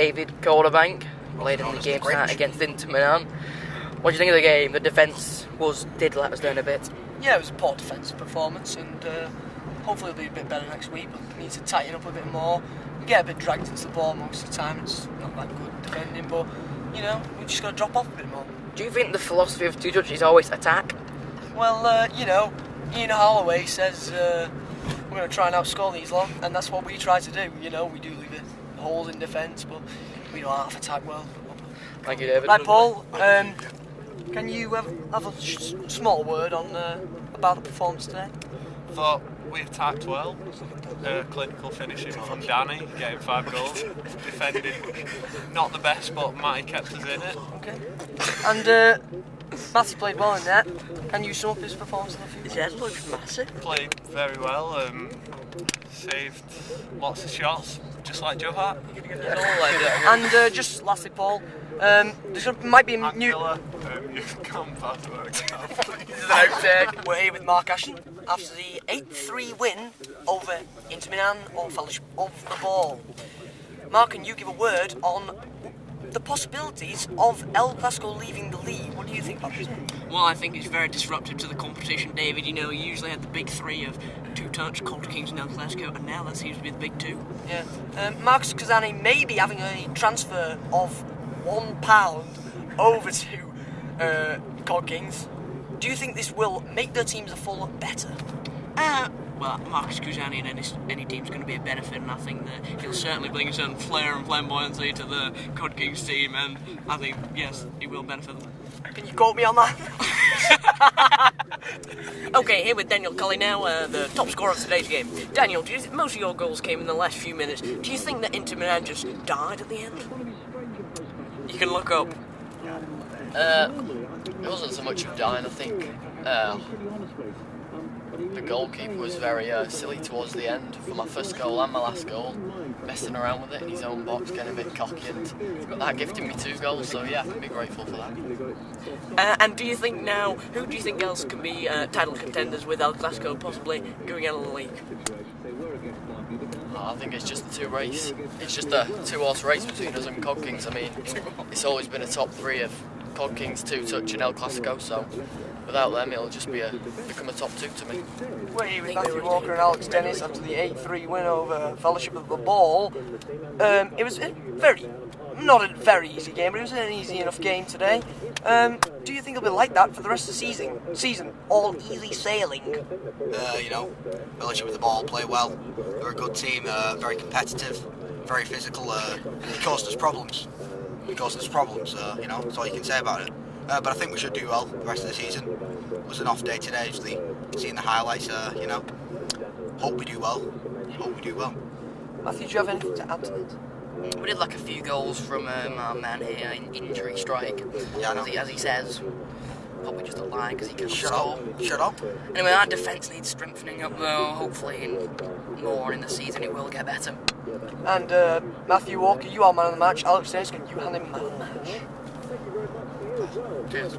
David Corderbank, played in the game tonight against Inter Milan. What do you think of the game? The defence did let us down a bit. Yeah, it was a poor defensive performance, and hopefully it'll be a bit better next week, but we need to tighten up a bit more. We get a bit dragged into the ball most of the time, it's not that good defending, but, we just got to drop off a bit more. Do you think the philosophy of Tuchel is always attack? Well, Ian Holloway says we're going to try and outscore these lot, and that's what we try to do. We do leave a hole in defence, but we don't half attack well. Thank you, David. Right, Paul, can you have a small word on about the performance today? Thought we attacked well. Clinical finishing from Danny, getting 5 goals. Defending, not the best, but Matty kept us in it. Okay. And Matty played well in that. Can you sum up his performance in a few words? His head looks massive. Played very well. Saved lots of shots, just like Joe Hart. And just lastly, Paul, there might be a new. You can pass the work We're here with Mark Ashton after the 8-3 win over Inter Milan or Fellowship of the Ball. Mark, can you give a word on the possibilities of El Clasico leaving the league? What do you think about this? Well, I think it's very disruptive to the competition, David. You usually had the big three of Two Touch, Culture Kings and El Clasico, and now that seems to be the big two. Yeah. Marcus Kazani may be having a transfer of £1 over to COD Kings. Do you think this will make their teams a full better? Well, Marcus Kuzani in any team's going to be a benefit, and I think that he'll certainly bring a certain flair and flamboyancy to the COD Kings team, and I think, yes, he will benefit them. Can you quote me on that? Okay, here with Daniel Cully now, the top scorer of today's game. Daniel, most of your goals came in the last few minutes. Do you think that Inter Milan just died at the end? You can look up. It wasn't so much of dying, I think. The goalkeeper was very silly towards the end for my first goal and my last goal, messing around with it in his own box, getting a bit cocky, and that gifted me 2 goals, so yeah, I can be grateful for that. And do you think now, who do you think else can be title contenders with El Clasico possibly going out of the league? I think it's just the 2 race. It's just a 2-horse race between us and COD Kings. I mean, it's always been a top 3 of COD Kings, 2 Touch and El Clasico, so without them it'll just become a top 2 to me. We're here with Matthew Walker and Alex Dennis after the 8-3 win over Fellowship of the Ball. It was not a very easy game, but it was an easy enough game today. Do you think it'll be like that for the rest of the season? All easy sailing? Fellowship of the Ball play well. They're a good team, very competitive, very physical, and it caused us problems. That's all you can say about it. But I think we should do well the rest of the season. It was an off day today, obviously, seeing the highlights, hope we do well. Matthew, do you have anything to add to it? We did like a few goals from our man here in injury strike. Yeah, I know. As he says, probably just a lie because he can't score. Shut up. Anyway, our defence needs strengthening up though. Hopefully, more in the season, it will get better. And Matthew Walker, you are man of the match. Alex Dennis, can you hand him man of the match? Cheers.